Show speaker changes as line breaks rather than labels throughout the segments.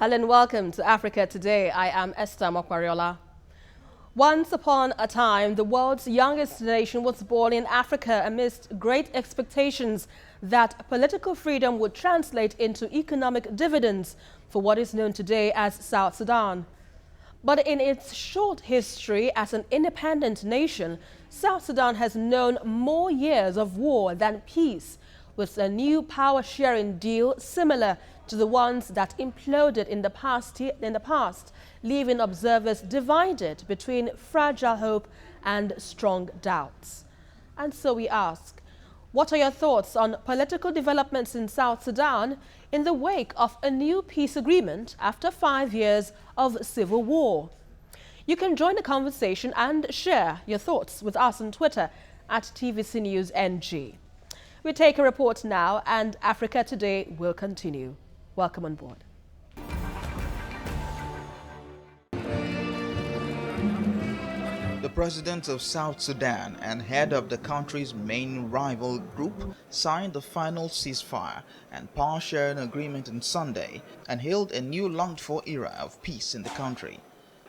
Hello and welcome to Africa Today. I am Esther Mokwariola. Once upon a time, the world's youngest nation was born in Africa amidst great expectations that political freedom would translate into economic dividends for what is known today as South Sudan. But in its short history as an independent nation, South Sudan has known more years of war than peace, with a new power-sharing deal similar to the ones that imploded in the past, leaving observers divided between fragile hope and strong doubts. And so we ask, what are your thoughts on political developments in South Sudan in the wake of a new peace agreement after 5 years of civil war? You can join the conversation and share your thoughts with us on Twitter at TVC News NG. We take a report now, and Africa Today will continue. Welcome on board.
The president of South Sudan and head of the country's main rival group signed the final ceasefire and power-sharing agreement on Sunday and hailed a new longed-for era of peace in the country.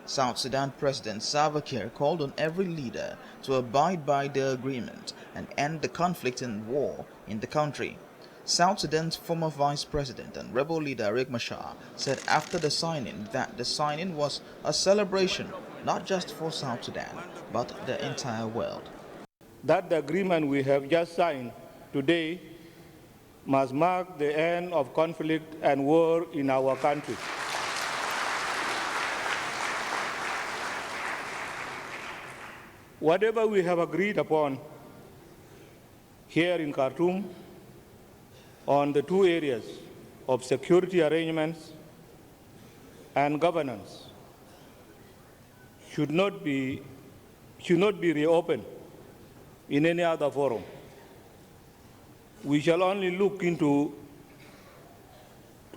South Sudan President Salva Kiir called on every leader to abide by the agreement and end the conflict and war in the country. South Sudan's former vice president and rebel leader Riek Machar said after the signing that the signing was a celebration not just for South Sudan, but the entire world.
That the agreement we have just signed today must mark the end of conflict and war in our country. Whatever we have agreed upon here in Khartoum on the two areas of security arrangements and governance should not be reopened in any other forum. We shall only look into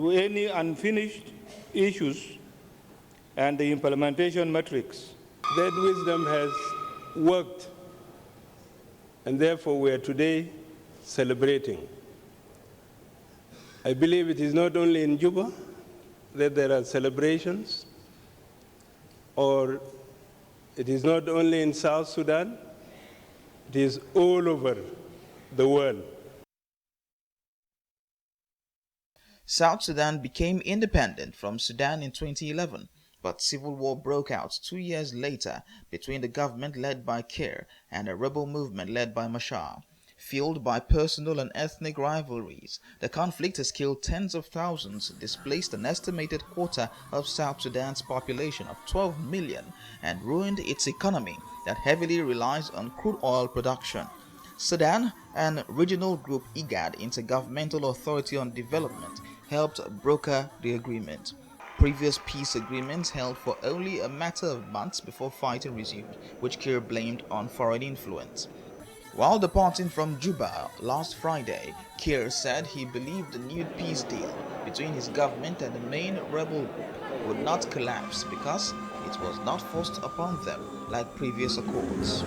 any unfinished issues and the implementation metrics.
That wisdom has worked, and therefore we are today celebrating. I believe it is not only in Juba that there are celebrations, or it is not only in South Sudan, it is all over the world.
South Sudan became independent from Sudan in 2011. But civil war broke out 2 years later between the government led by Kiir and a rebel movement led by Machar. Fueled by personal and ethnic rivalries, the conflict has killed tens of thousands, displaced an estimated quarter of South Sudan's population of 12 million, and ruined its economy that heavily relies on crude oil production. Sudan and regional group IGAD, Intergovernmental Authority on Development, helped broker the agreement. Previous peace agreements held for only a matter of months before fighting resumed, which Kiir blamed on foreign influence. While departing from Juba last Friday, Kiir said he believed the new peace deal between his government and the main rebel group would not collapse because it was not forced upon them like previous accords.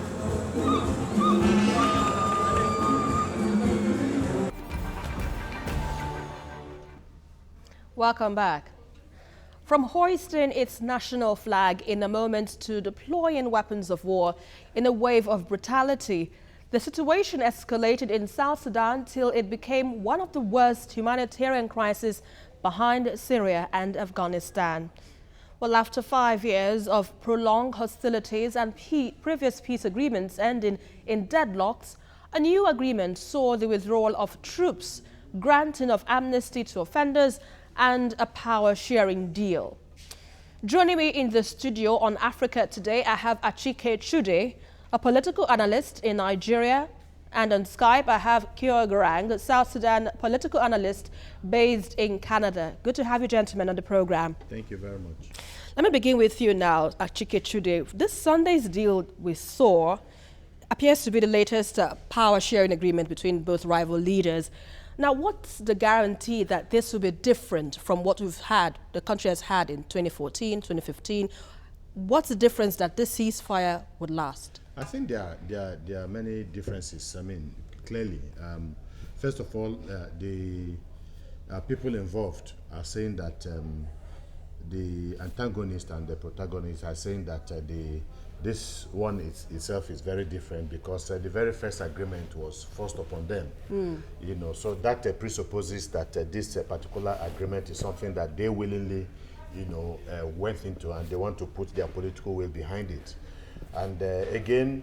Welcome back. From hoisting its national flag in a moment to deploying weapons of war in a wave of brutality, the situation escalated in South Sudan till it became one of the worst humanitarian crises behind Syria and Afghanistan. Well, after 5 years of prolonged hostilities and previous peace agreements ending in deadlocks, a new agreement saw the withdrawal of troops, granting of amnesty to offenders, and a power-sharing deal. Joining me in the studio on Africa Today, I have Achike Chude, a political analyst in Nigeria, and on Skype I have Kyo Garang, a South Sudan political analyst based in Canada. Good to have you gentlemen on the program.
Thank you very much.
Let me begin with you now, Achike Chude. This Sunday's deal we saw appears to be the latest power-sharing agreement between both rival leaders. Now, what's the guarantee that this will be different from what the country has had in 2014, 2015? What's the difference that this ceasefire would last?
I think there are many differences. I mean, clearly, first of all, the people involved are saying that the antagonist and the protagonist are saying that this one itself is very different because the very first agreement was forced upon them. You know, so that presupposes that this particular agreement is something that they willingly, you know, went into, and they want to put their political will behind it. And again,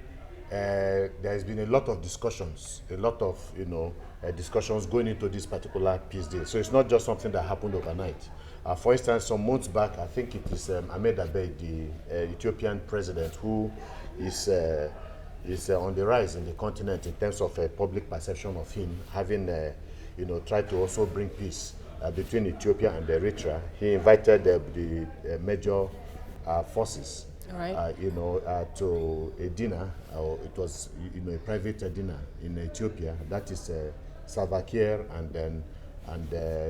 there has been a lot of discussions, a lot of, you know, discussions going into this particular peace deal. So it's not just something that happened overnight. For instance, some months back, I think it is Ahmed Abeid, the Ethiopian president, who is on the rise in the continent in terms of public perception of him having, you know, tried to also bring peace between Ethiopia and Eritrea. He invited the major forces,
Right.
you know, to a dinner. It was, you know, a private dinner in Ethiopia. That is Salva Kiir and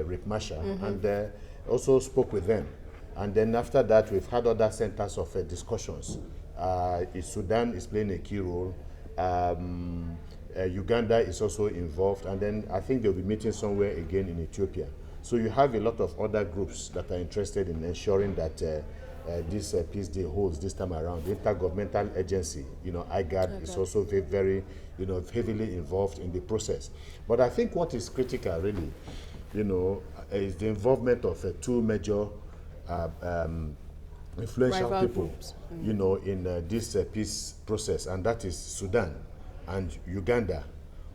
Riek Machar, and also spoke with them. And then after that, we've had other centers of discussions. Sudan is playing a key role. Uganda is also involved, and then I think they'll be meeting somewhere again in Ethiopia. So you have a lot of other groups that are interested in ensuring that this peace deal holds this time around. The Intergovernmental Agency, you know, IGAD, is also very, very, you know, heavily involved in the process. But I think what is critical, really, you know, is the involvement of two major influential
Rival
people,
groups.
you know, in this peace process, and that is Sudan and Uganda.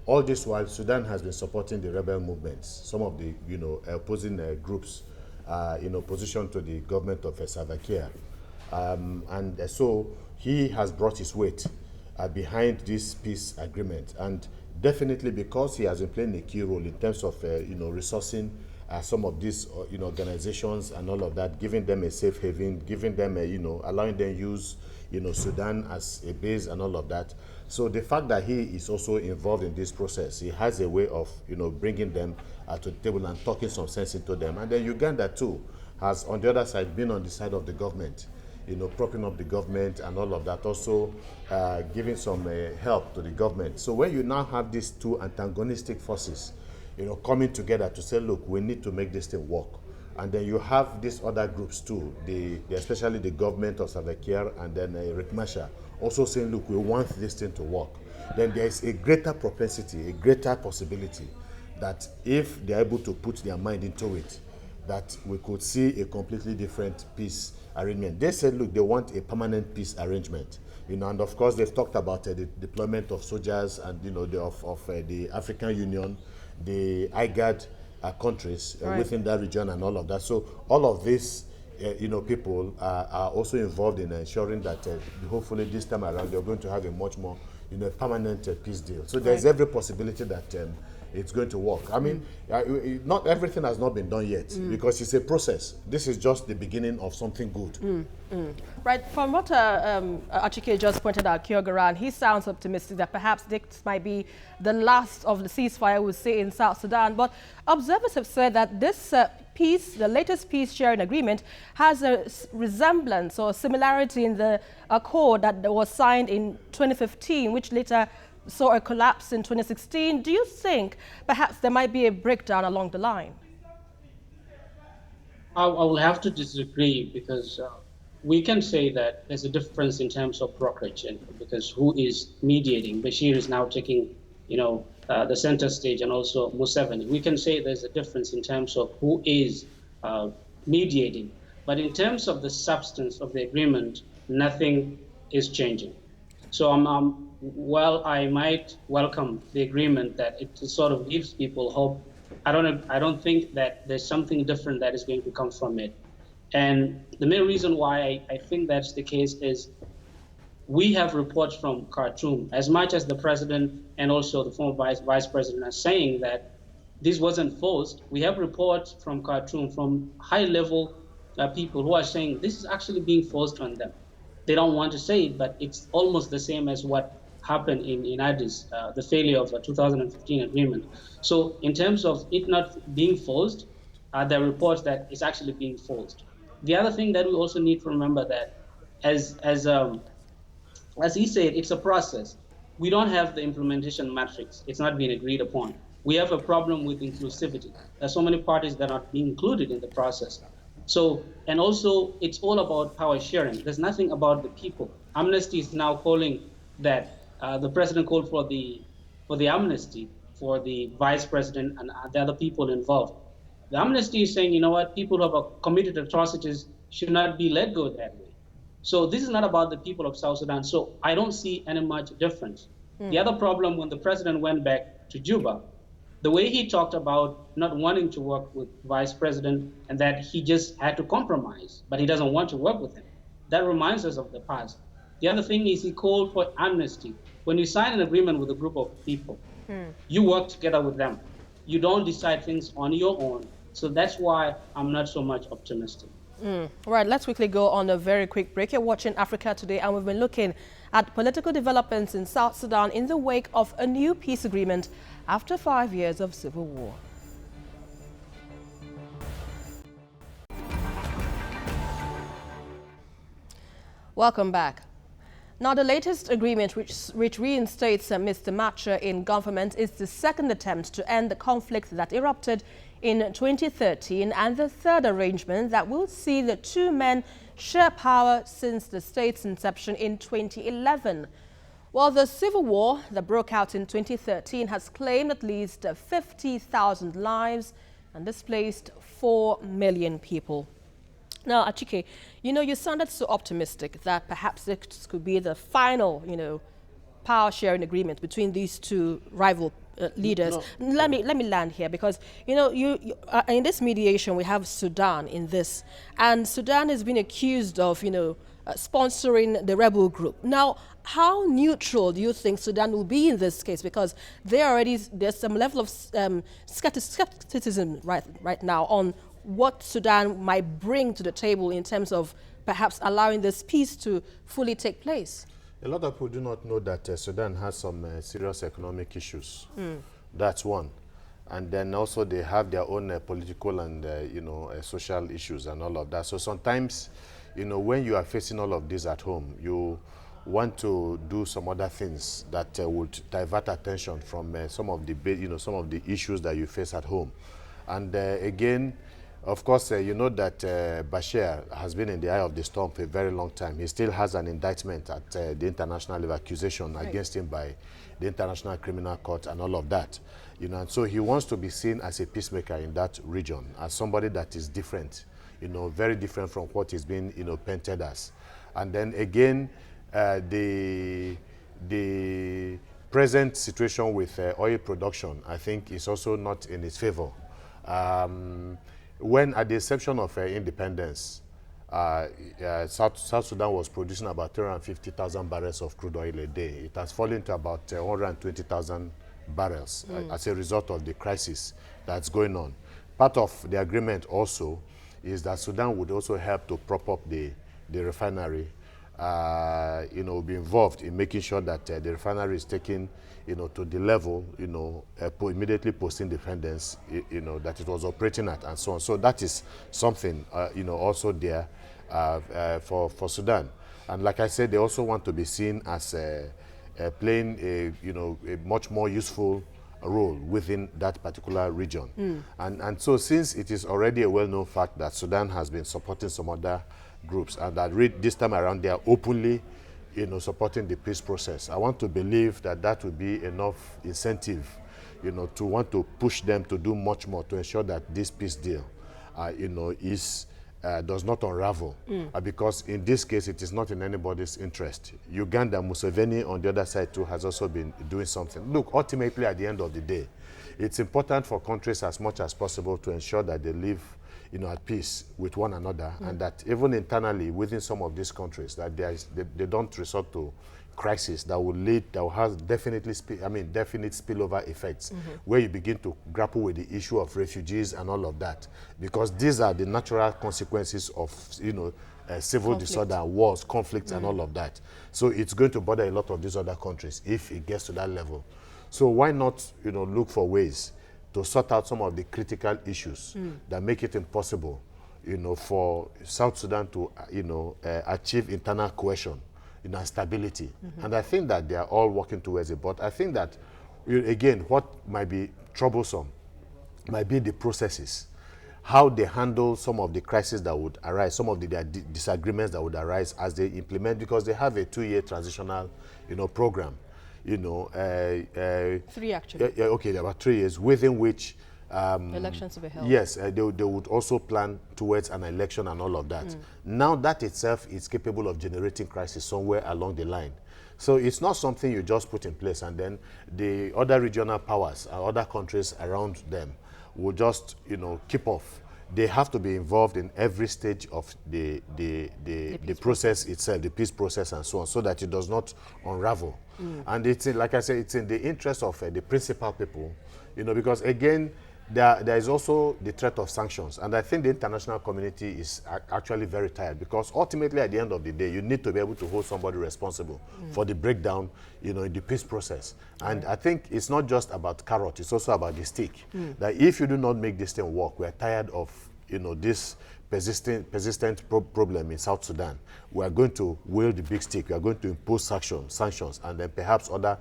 All this while, Sudan has been supporting the rebel movements, some of the, you know, opposing groups in opposition to the government of Salva Kiir. And so he has brought his weight behind this peace agreement. And definitely because he has been playing a key role in terms of, you know, resourcing some of these, you know, organizations and all of that, giving them a safe haven, giving them a, you know, allowing them use, you know, Sudan as a base and all of that. So the fact that he is also involved in this process, he has a way of, you know, bringing them to the table and talking some sense into them. And then Uganda too has, on the other side, been on the side of the government, you know, propping up the government and all of that, also giving some help to the government. So when you now have these two antagonistic forces, you know, coming together to say, look, we need to make this thing work. And then you have these other groups too, especially the government of Salva Kiir and then Riek Machar, also saying, look, we want this thing to work. Then there is a greater propensity, a greater possibility that if they're able to put their mind into it, that we could see a completely different peace arrangement. They said, look, they want a permanent peace arrangement. You know, and of course they've talked about the deployment of soldiers and, you know, the African Union, the IGAD countries within that region and all of that. So all of these, you know, people are also involved in ensuring that hopefully this time around they're going to have a much more, you know, permanent peace deal. So there's every possibility that it's going to work. I mean, not everything has not been done yet because it's a process. This is just the beginning of something good.
Right, from what Achike just pointed out, Kyogaran, he sounds optimistic that perhaps this might be the last of the ceasefire we see in South Sudan. But observers have said that this peace, the latest peace sharing agreement, has a resemblance or similarity in the accord that was signed in 2015, which later saw a collapse in 2016. Do you think perhaps there might be a breakdown along the line?
I will have to disagree because we can say that there's a difference in terms of brokerage, and because who is mediating? Bashir is now taking, you know, the center stage, and also Museveni. We can say there's a difference in terms of who is mediating, but in terms of the substance of the agreement, nothing is changing. So while I might welcome the agreement that it sort of gives people hope, I don't think that there's something different that is going to come from it. And the main reason why I think that's the case is we have reports from Khartoum, as much as the president and also the former vice president are saying that this wasn't forced. We have reports from Khartoum, from high-level people who are saying this is actually being forced on them. They don't want to say it, but it's almost the same as what happened in Addis, the failure of the 2015 agreement. So in terms of it not being forced, there are reports that it's actually being forced. The other thing that we also need to remember that, as he said, it's a process. We don't have the implementation matrix. It's not being agreed upon. We have a problem with inclusivity. There's so many parties that are being included in the process. So, and also it's all about power sharing. There's nothing about the people. Amnesty is now calling that the president called for the amnesty for the vice president and the other people involved. The amnesty is saying, you know what, people who have committed atrocities should not be let go that way. So this is not about the people of South Sudan. So I don't see any much difference. The other problem, when the president went back to Juba, the way he talked about not wanting to work with vice president and that he just had to compromise, but he doesn't want to work with him. That reminds us of the past. The other thing is he called for amnesty. When you sign an agreement with a group of people, you work together with them. You don't decide things on your own. So that's why I'm not so much optimistic.
All right, let's quickly go on a very quick break. You're watching Africa Today, and we've been looking at political developments in South Sudan in the wake of a new peace agreement after 5 years of civil war. Welcome back. Now, the latest agreement, which reinstates Mr. Matcher in government, is the second attempt to end the conflict that erupted in 2013 and the third arrangement that will see the two men share power since the state's inception in 2011. Well, the civil war that broke out in 2013 has claimed at least 50,000 lives and displaced 4 million people. Now, Achike, you sounded so optimistic that perhaps this could be the final, power sharing agreement between these two rival leaders. No. Let me land here because, in this mediation, we have Sudan in this. And Sudan has been accused of, sponsoring the rebel group. Now, how neutral do you think Sudan will be in this case? Because there's some level of skepticism right now on what Sudan might bring to the table in terms of perhaps allowing this peace to fully take place.
A lot of people do not know that Sudan has some serious economic issues. That's one. And then also they have their own political and, social issues and all of that. So sometimes, when you are facing all of this at home, you want to do some other things that would divert attention from some of the issues that you face at home. And again, of course, you know that Bashir has been in the eye of the storm for a very long time. He still has an indictment at the international level, accusation against him by the International Criminal Court and all of that. And so he wants to be seen as a peacemaker in that region, as somebody that is different, very different from what he's been, painted as. And then again, the present situation with oil production, I think, is also not in his favor. When, at the inception of independence, South Sudan was producing about 350,000 barrels of crude oil a day. It has fallen to about 120,000 barrels as a result of the crisis that's going on. Part of the agreement also is that Sudan would also help to prop up the refinery, be involved in making sure that the refinery is taken to the level, immediately post-independence, that it was operating at and so on. So that is something, also there for Sudan. And like I said, they also want to be seen as playing a much more useful role within that particular region. And so since it is already a well-known fact that Sudan has been supporting some other groups and that this time around they are openly supporting the peace process, I want to believe that that will be enough incentive, to want to push them to do much more to ensure that this peace deal, does not unravel. Because in this case, it is not in anybody's interest. Uganda, Museveni on the other side too has also been doing something. Look, ultimately at the end of the day, it's important for countries as much as possible to ensure that they live at peace with one another, and that even internally within some of these countries, that they don't resort to crisis that will have definite spillover effects, where you begin to grapple with the issue of refugees and all of that, because these are the natural consequences of civil disorder, wars, conflicts, and all of that. So it's going to bother a lot of these other countries if it gets to that level. So why not look for ways to sort out some of the critical issues that make it impossible, for South Sudan to, achieve internal cohesion, and stability. And I think that they are all working towards it. But I think that, again, what might be troublesome might be the processes. how they handle some of the crises that would arise, some of the their disagreements that would arise as they implement, because they have a 2-year transitional, program,
Three, actually.
okay, there were 3 years within which
Elections to be held.
yes, they would also plan towards an election and all of that. Now that itself is capable of generating crisis somewhere along the line. So it's not something you just put in place and then the other regional powers or other countries around them will just, keep off. They have to be involved in every stage of the process itself, the peace process and so on, so that it does not unravel. And it's, like I said, it's in the interest of the principal people, because again, there is also the threat of sanctions. And I think the international community is actually very tired, because ultimately at the end of the day, you need to be able to hold somebody responsible for the breakdown, in the peace process. And I think it's not just about carrot, it's also about the stick. That if you do not make this thing work, we're tired of, this persistent problem in South Sudan. We are going to wield the big stick. We are going to impose sanctions, and then perhaps other,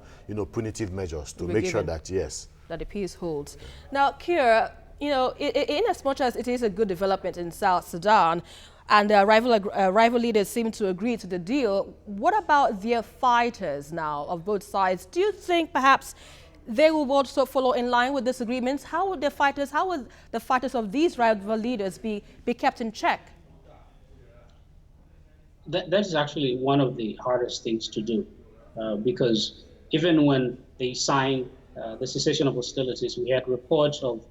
punitive measures to make sure that, yes,
that the peace holds. Now, Kier, in as much as it is a good development in South Sudan, and rival leaders seem to agree to the deal, what about their fighters now of both sides? Do you think perhaps they will also follow in line with this agreement? How would the fighters of these rival leaders be kept in check?
That is actually one of the hardest things to do, because even when they signed the cessation of hostilities, we had reports of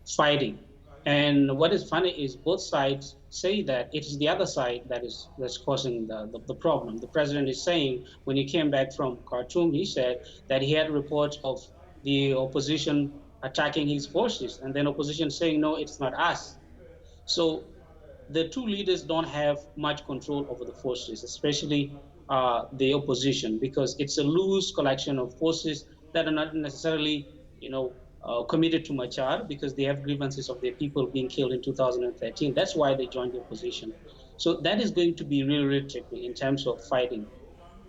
fighting. And what is funny is both sides say that it is the other side that's causing the problem. The president is saying, when he came back from Khartoum, he said that he had reports of the opposition attacking his forces, and then opposition saying, no, it's not us. So the two leaders don't have much control over the forces, especially the opposition, because it's a loose collection of forces that are not necessarily, committed to Machar, because they have grievances of their people being killed in 2013. That's why they joined the opposition. So that is going to be really, really tricky in terms of fighting.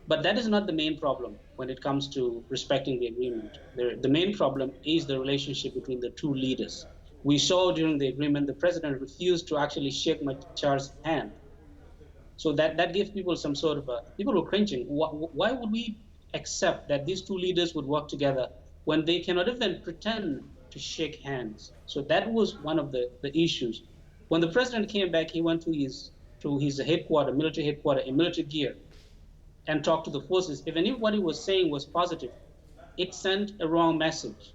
But that is not the main problem when it comes to respecting the agreement. The main problem is the relationship between the two leaders. We saw during the agreement, the president refused to actually shake Machar's hand. So that gives people some sort of people were cringing. Why would we accept that these two leaders would work together when they cannot even pretend to shake hands? So that was one of the issues. When the president came back, he went to his headquarters, military headquarters, in military gear, and talked to the forces. Even if what he was saying was positive, it sent a wrong message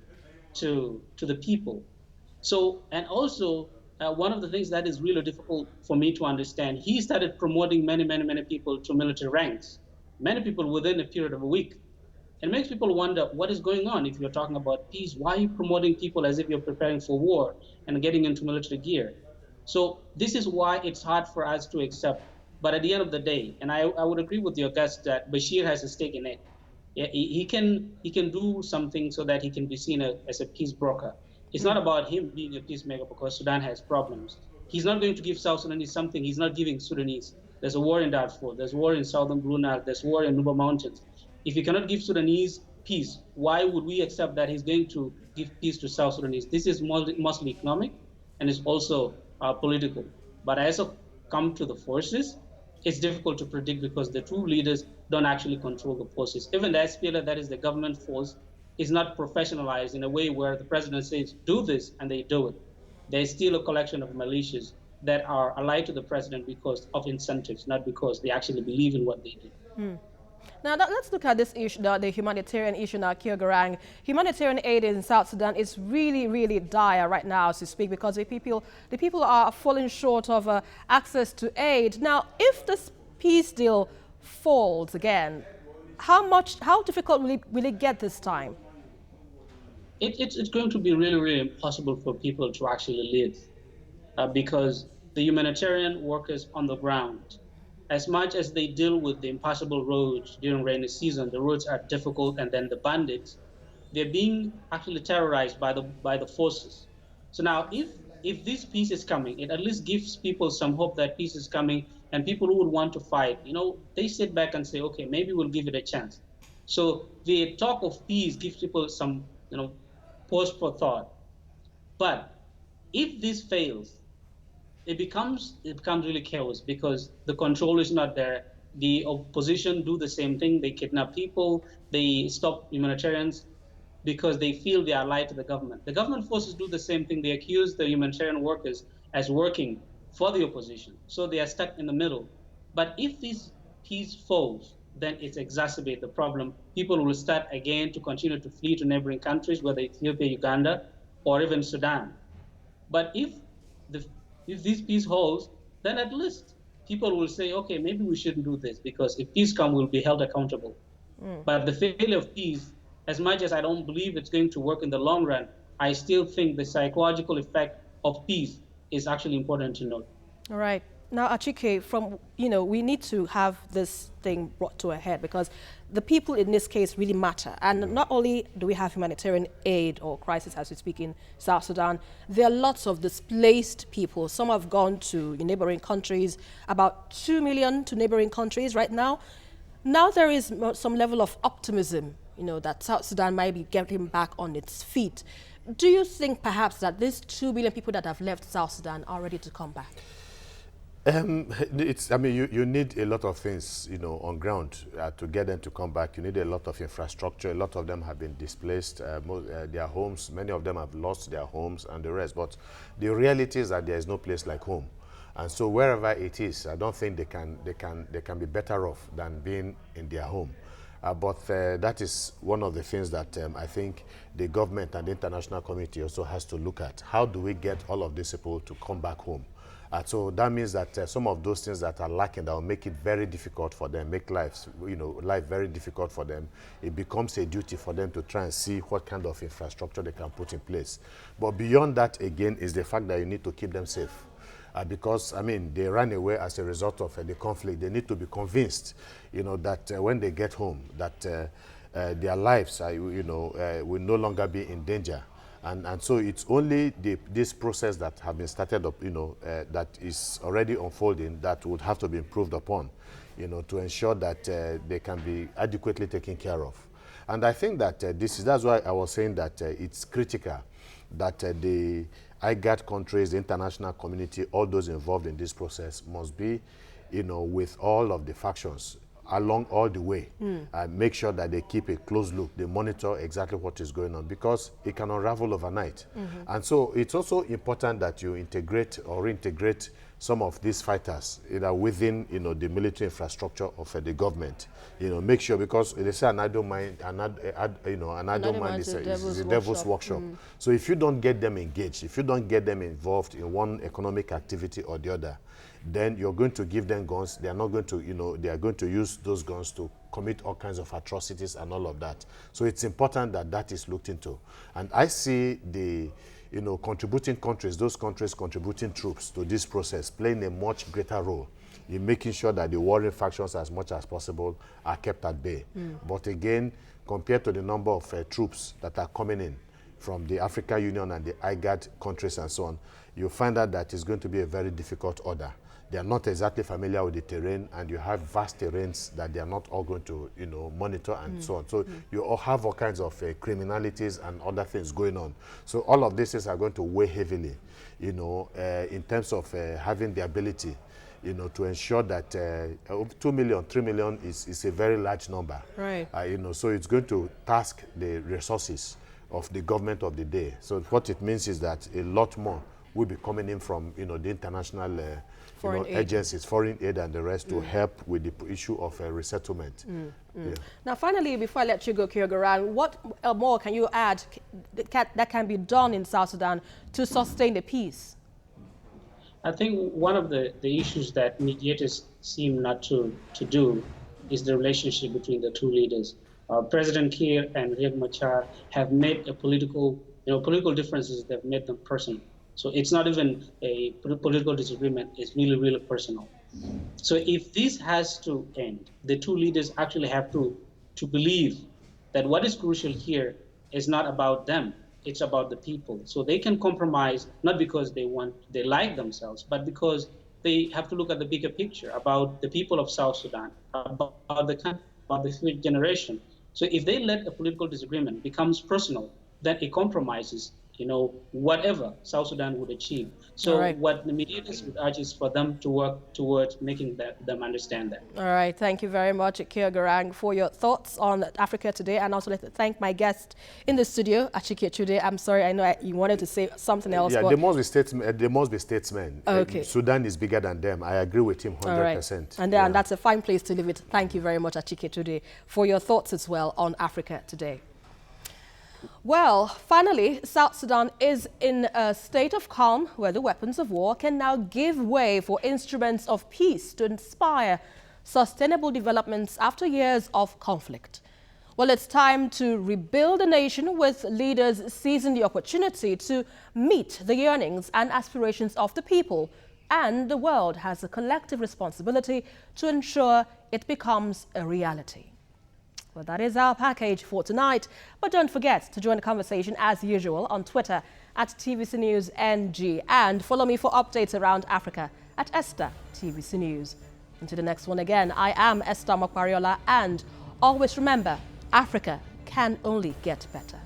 to the people. So, and also, one of the things that is really difficult for me to understand, he started promoting many people to military ranks, many people within a period of a week. It makes people wonder what is going on. If you're talking about peace, why are you promoting people as if you're preparing for war and getting into military gear? So this is why it's hard for us to accept. But at the end of the day, and I would agree with your guest that Bashir has a stake in it. Yeah, he can do something so that he can be seen as a peace broker. It's not about him being a peacemaker because Sudan has problems. He's not going to give South Sudanese something he's not giving Sudanese. There's a war in Darfur. There's war in southern Blue Nile. There's war in Nuba Mountains. If he cannot give Sudanese peace, why would we accept that he's going to give peace to South Sudanese? This is mostly economic, and it's also political. But as of come to the forces, it's difficult to predict because the two leaders don't actually control the forces. Even the SPLA, that is the government force, is not professionalized in a way where the president says, do this, and they do it. There's still a collection of militias that are allied to the president because of incentives, not because they actually believe in what they do.
Now, let's look at this issue, the humanitarian issue now, Kyogarang. Humanitarian aid in South Sudan is really, really dire right now, as we speak, because the people are falling short of access to aid. Now, if this peace deal falls again, how difficult will it get this time?
It's going to be really, really impossible for people to actually live because the humanitarian workers on the ground, as much as they deal with the impassable roads during rainy season, the roads are difficult, and then the bandits, they're being actually terrorized by the forces. So now, if this peace is coming, it at least gives people some hope that peace is coming, and people who would want to fight, they sit back and say, okay, maybe we'll give it a chance. So the talk of peace gives people some, pause for thought. But If this fails, it becomes really chaos because the control is not there. The opposition do the same thing. They kidnap people. They stop humanitarians because they feel they are allied to the government. The government forces do the same thing. They accuse the humanitarian workers as working for the opposition. So they are stuck in the middle. But if this peace falls, then it exacerbates the problem. People will start again to continue to flee to neighboring countries, whether Ethiopia, Uganda, or even Sudan. But the if this peace holds, then at least people will say, okay, maybe we shouldn't do this because if peace comes, we'll be held accountable. But the failure of peace, as much as I don't believe it's going to work in the long run, I still think the psychological effect of peace is actually important to note.
All right. Now, Achike, we need to have this thing brought to a head because the people in this case really matter. And not only do we have humanitarian aid or crisis as we speak in South Sudan, there are lots of displaced people. Some have gone to neighboring countries, about 2 million to neighboring countries right now. Now there is some level of optimism, that South Sudan might be getting back on its feet. Do you think perhaps that these 2 billion people that have left South Sudan are ready to come back?
You need a lot of things, on ground to get them to come back. You need a lot of infrastructure. A lot of them have been displaced, their homes. Many of them have lost their homes and the rest. But the reality is that there is no place like home. And so wherever it is, I don't think they can be better off than being in their home. But that is one of the things that I think the government and the international community also has to look at. How do we get all of these people to come back home? So that means that some of those things that are lacking, that will make it very difficult for them, make life very difficult for them. It becomes a duty for them to try and see what kind of infrastructure they can put in place. But beyond that, again, is the fact that you need to keep them safe. Because, they ran away as a result of the conflict. They need to be convinced, that when they get home, that their lives will no longer be in danger. And so it's only this process that have been started up, that is already unfolding, that would have to be improved upon, to ensure that they can be adequately taken care of. And I think that that's why I was saying that it's critical that the IGAD countries, the international community, all those involved in this process must be, with all of the factions along all the way, make sure that they keep a close look, they monitor exactly what is going on, because it can unravel overnight. And so it's also important that you integrate or reintegrate some of these fighters, within, the military infrastructure of the government. Make sure, because they say an idle mind, an idle mind is a devil's workshop. So if you don't get them engaged, if you don't get them involved in one economic activity or the other, then you're going to give them guns. They are not going to, they are going to use those guns to commit all kinds of atrocities and all of that. So it's important that that is looked into. And I see the, contributing countries, those countries contributing troops to this process, playing a much greater role in making sure that the warring factions, as much as possible, are kept at bay. But again, compared to the number of troops that are coming in from the African Union and the IGAD countries and so on, you find out that it's going to be a very difficult order. They are not exactly familiar with the terrain, and you have vast terrains that they are not all going to, monitor and so on. So you all have all kinds of criminalities and other things going on. So all of these are going to weigh heavily, in terms of having the ability, to ensure that 2 million, 3 million is a very large number.
Right.
So it's going to task the resources of the government of the day. So what it means is that a lot more will be coming in from, the international agencies, foreign aid and the rest, to help with the issue of resettlement. Yeah.
Now, finally, before I let you go, Kyogoran, what more can you add that can be done in South Sudan to sustain the peace?
I think one of the issues that mediators seem not to do is the relationship between the two leaders. President Kiir and Riek Machar have made a political differences that have made them personal. So it's not even a political disagreement, it's really, really personal. So if this has to end, the two leaders actually have to believe that what is crucial here is not about them, it's about the people. So they can compromise, not because they like themselves, but because they have to look at the bigger picture about the people of South Sudan, about the country, about the future generation. So if they let a political disagreement becomes personal, then it compromises whatever South Sudan would achieve. So
All right.
what the mediators would urge is for them to work towards making them understand that.
All right. Thank you very much, Ikea Garang, for your thoughts on Africa Today. And also, let's thank my guest in the studio, Achike Chude. I'm sorry, I know you wanted to say something else.
Yeah,
but
they must be statesmen. They must be statesmen.
Okay.
Sudan is bigger than them. I agree with him 100%.
All right. And that's a fine place to leave it. Thank you very much, Achike Chude, for your thoughts as well on Africa Today. Well, finally, South Sudan is in a state of calm where the weapons of war can now give way for instruments of peace to inspire sustainable developments after years of conflict. Well, it's time to rebuild a nation with leaders seizing the opportunity to meet the yearnings and aspirations of the people. And the world has a collective responsibility to ensure it becomes a reality. Well, that is our package for tonight. But don't forget to join the conversation as usual on Twitter at TVC News NG and follow me for updates around Africa at Esther TVC News. Until the next one again, I am Esther Mokwariola, and always remember, Africa can only get better.